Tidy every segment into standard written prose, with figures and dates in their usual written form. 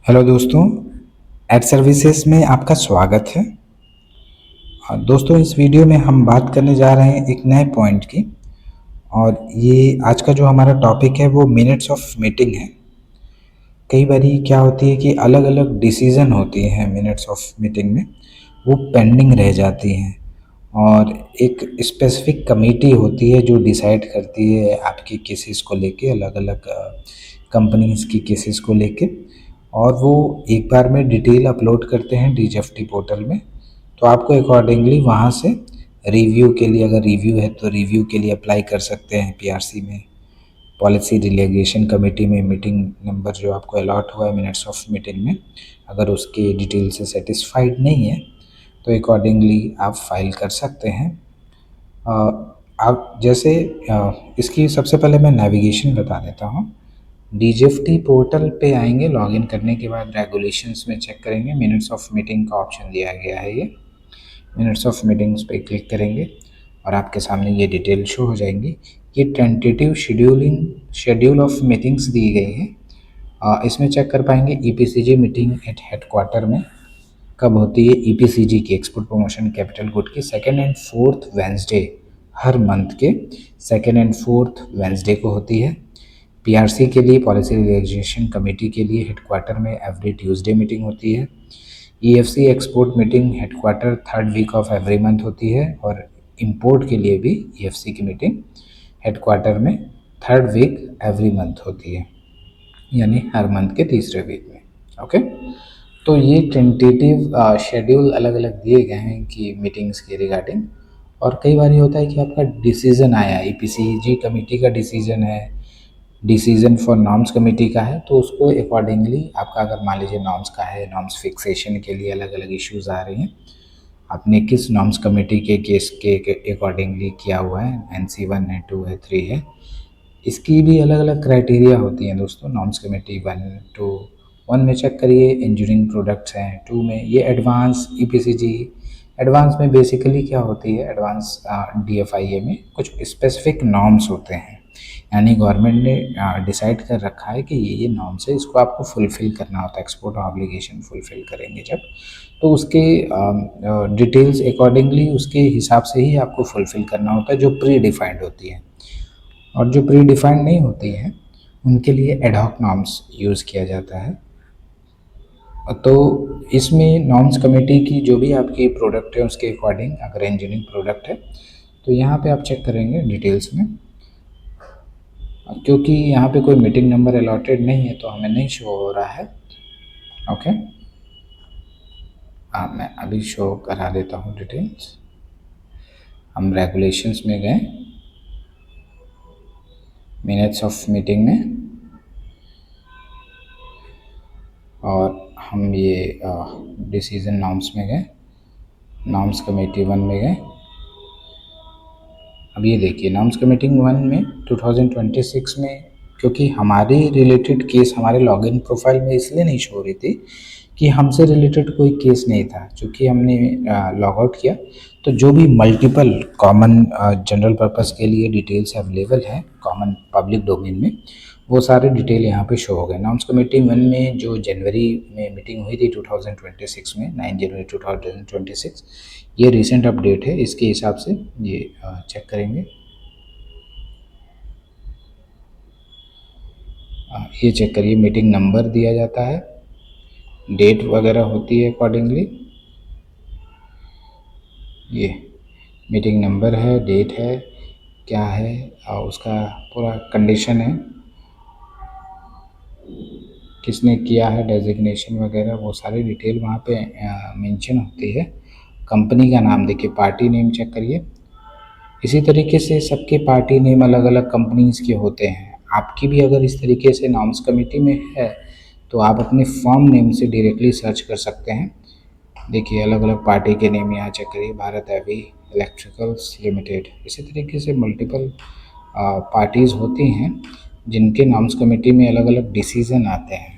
Hello दोस्तों, add services में आपका स्वागत है। दोस्तों, इस वीडियो में हम बात करने जा रहे हैं एक नए पॉइंट की। और ये आज का जो हमारा टॉपिक है वो मिनट्स ऑफ मीटिंग है। कई बारी क्या होती है कि अलग अलग डिसीज़न होती हैं मिनट्स ऑफ मीटिंग में, वो पेंडिंग रह जाती हैं। और एक स्पेसिफिक कमेटी होती है जो डिसाइड करती है आपकी केसेस को लेके, अलग अलग कंपनीज़ की केसेस को लेके। और वो एक बार में डिटेल अपलोड करते हैं डीजीएफटी पोर्टल में। तो आपको अकॉर्डिंगली वहाँ से रिव्यू के लिए, अगर रिव्यू है तो रिव्यू के लिए अप्लाई कर सकते हैं पीआरसी में, पॉलिसी डिलीगेशन कमेटी में। मीटिंग नंबर जो आपको अलॉट हुआ है मिनट्स ऑफ मीटिंग में, अगर उसके डिटेल से सेटिस्फाइड नहीं है तो अकॉर्डिंगली आप फाइल कर सकते हैं। आप जैसे इसकी सबसे पहले मैं नेविगेशन बता देता हूँ। डीजीएफटी पोर्टल पे आएंगे, लॉगिन करने के बाद रेगुलेशंस में चेक करेंगे, मिनट्स ऑफ मीटिंग का ऑप्शन दिया गया है। ये मिनट्स ऑफ मीटिंग्स पे क्लिक करेंगे और आपके सामने ये डिटेल शो हो जाएंगी। ये टेंटेटिव शेड्यूल ऑफ मीटिंग्स दी गई है। इसमें चेक कर पाएंगे ईपीसीजी मीटिंग एट हेडक्वार्टर में कब होती है। ईपीसीजी की, एक्सपोर्ट प्रमोशन कैपिटल गुड की, second and fourth Wednesday her month के सेकेंड एंड फोर्थ वेंसडे को होती है। पीआरसी के लिए, पॉलिसी रिलैक्सेशन कमेटी के लिए हेडक्वार्टर में एवरी ट्यूसडे मीटिंग होती है। EFC export meeting headquarter third week of every month होती है। और इंपोर्ट के लिए भी ईएफसी की मीटिंग हेडक्वार्टर में थर्ड वीक एवरी मंथ होती है, यानी हर मंथ के तीसरे वीक में। ओके, तो ये टेंटेटिव शेड्यूल अलग अलग दिए गए हैं कि मीटिंग्स के रिगार्डिंग। और कई बार ये होता है कि आपका डिसीज़न आया, ईपीसीजी कमेटी का डिसीज़न है, डिसीज़न फॉर नॉर्म्स कमेटी का है, तो उसको अकॉर्डिंगली आपका, अगर मान लीजिए नॉर्म्स का है, नॉर्म्स फिक्सेशन के लिए अलग अलग इश्यूज़ आ रहे हैं, आपने किस नॉर्म्स कमेटी के केस के अकॉर्डिंगली किया हुआ है, NC1 है, 2 है, 3 है, इसकी भी अलग अलग क्राइटेरिया होती हैं दोस्तों। नॉर्म्स कमेटी 1 में चेक करिए, इंजीनियरिंग प्रोडक्ट्स हैं 2 में। ये एडवांस ईपीसीजी, एडवांस में बेसिकली क्या होती है, एडवांस डीएफआईए में कुछ स्पेसिफिक नॉर्म्स होते हैं, यानी गवर्नमेंट ने डिसाइड कर रखा है कि ये नॉर्म्स है, इसको आपको फुलफ़िल करना होता है। एक्सपोर्ट ऑब्लिगेशन फुलफ़िल करेंगे जब, तो उसके डिटेल्स अकॉर्डिंगली, उसके हिसाब से ही आपको फुलफ़िल करना होता है, जो प्री डिफाइंड होती है। और जो प्री डिफाइंड नहीं होती हैं उनके लिए एडहॉक नॉर्म्स यूज़ किया जाता है। तो इसमें नॉर्म्स कमेटी की जो भी आपकी प्रोडक्ट है उसके अकॉर्डिंग, अगर इंजीनियरिंग प्रोडक्ट है तो यहाँ पे आप चेक करेंगे डिटेल्स में। क्योंकि यहाँ पे कोई मीटिंग नंबर अलॉटेड नहीं है तो हमें नहीं शो हो रहा है। ओके, मैं अभी शो करा देता हूँ डिटेल्स। हम रेगुलेशंस में गए, मिनट्स ऑफ मीटिंग में, और हम ये डिसीज़न नॉर्म्स में गए, नॉर्म्स कमेटी 1 में गए। अब ये देखिए, नॉर्म्स कमेटी 1 में 2026 में, क्योंकि हमारे रिलेटेड केस हमारे लॉगिन प्रोफाइल में इसलिए नहीं शो हो रही थी कि हमसे रिलेटेड कोई केस नहीं था। चूँकि हमने लॉग आउट किया, तो जो भी मल्टीपल कॉमन जनरल पर्पस के लिए डिटेल्स अवेलेबल हैं कॉमन पब्लिक डोमेन में, वो सारे डिटेल यहाँ पे शो हो गए। नॉर्म्स कमेटी 1 में जो जनवरी में मीटिंग हुई थी 2026 में, 9 जनवरी 2026, ये रिसेंट अपडेट है, इसके हिसाब से ये चेक करेंगे। ये चेक करिए, मीटिंग नंबर दिया जाता है, डेट वगैरह होती है अकॉर्डिंगली। ये मीटिंग नंबर है, डेट है, क्या है, और उसका पूरा कंडीशन है, किसने किया है, डेजिग्नेशन वगैरह, वो सारी डिटेल वहाँ पे मेंशन होती है। कंपनी का नाम देखिए, पार्टी नेम चेक करिए। इसी तरीके से सबके पार्टी नेम अलग अलग कंपनीज़ के होते हैं। आपकी भी अगर इस तरीके से नॉर्म्स कमेटी में है तो आप अपने फर्म नेम से डायरेक्टली सर्च कर सकते हैं। देखिए, अलग अलग पार्टी के नेम यहाँ चेक करिए, भारत हैवी इलेक्ट्रिकल्स लिमिटेड। इसी तरीके से मल्टीपल पार्टीज़ होती हैं जिनके नॉर्म्स कमेटी में अलग अलग डिसीज़न आते हैं।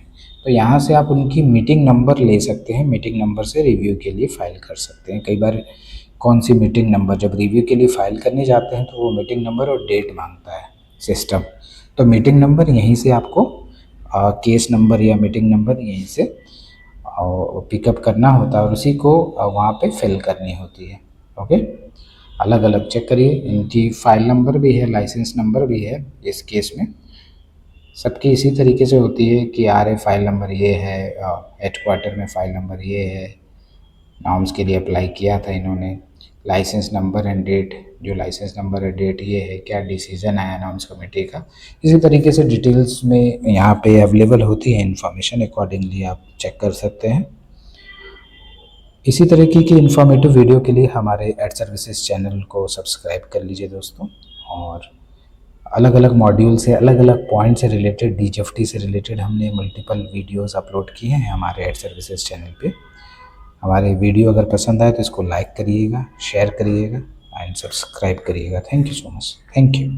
तो यहाँ से आप उनकी मीटिंग नंबर ले सकते हैं, मीटिंग नंबर से रिव्यू के लिए फ़ाइल कर सकते हैं। कई बार कौन सी मीटिंग नंबर, जब रिव्यू के लिए फ़ाइल करने जाते हैं तो वो मीटिंग नंबर और डेट मांगता है सिस्टम, तो मीटिंग नंबर यहीं से आपको केस नंबर या मीटिंग नंबर यहीं से पिकअप करना होता है और उसी को वहाँ पे फिल करनी होती है। ओके, अलग अलग चेक करिए, इनकी फाइल नंबर भी है, लाइसेंस नंबर भी है। इस केस में सबकी इसी तरीके से होती है कि RA फाइल नंबर ये है, हेडक्वार्टर में फाइल नंबर ये है, नॉर्म्स के लिए अप्लाई किया था इन्होंने, लाइसेंस नंबर एंड डेट, जो लाइसेंस नंबर है डेट ये है, क्या डिसीजन आया नॉर्म्स कमेटी का। इसी तरीके से डिटेल्स में यहाँ पे अवेलेबल होती है इन्फॉर्मेशन, अकॉर्डिंगली आप चेक कर सकते हैं। इसी तरीके की इन्फॉर्मेटिव वीडियो के लिए हमारे एड सर्विसेज चैनल को सब्सक्राइब कर लीजिए दोस्तों। और अलग अलग मॉड्यूल से, अलग अलग पॉइंट से रिलेटेड, DGFT से रिलेटेड हमने मल्टीपल वीडियोस अपलोड किए हैं हमारे एड सर्विसेज चैनल पे। हमारे वीडियो अगर पसंद आए तो इसको लाइक करिएगा, शेयर करिएगा एंड सब्सक्राइब करिएगा। Thank you so much. Thank you.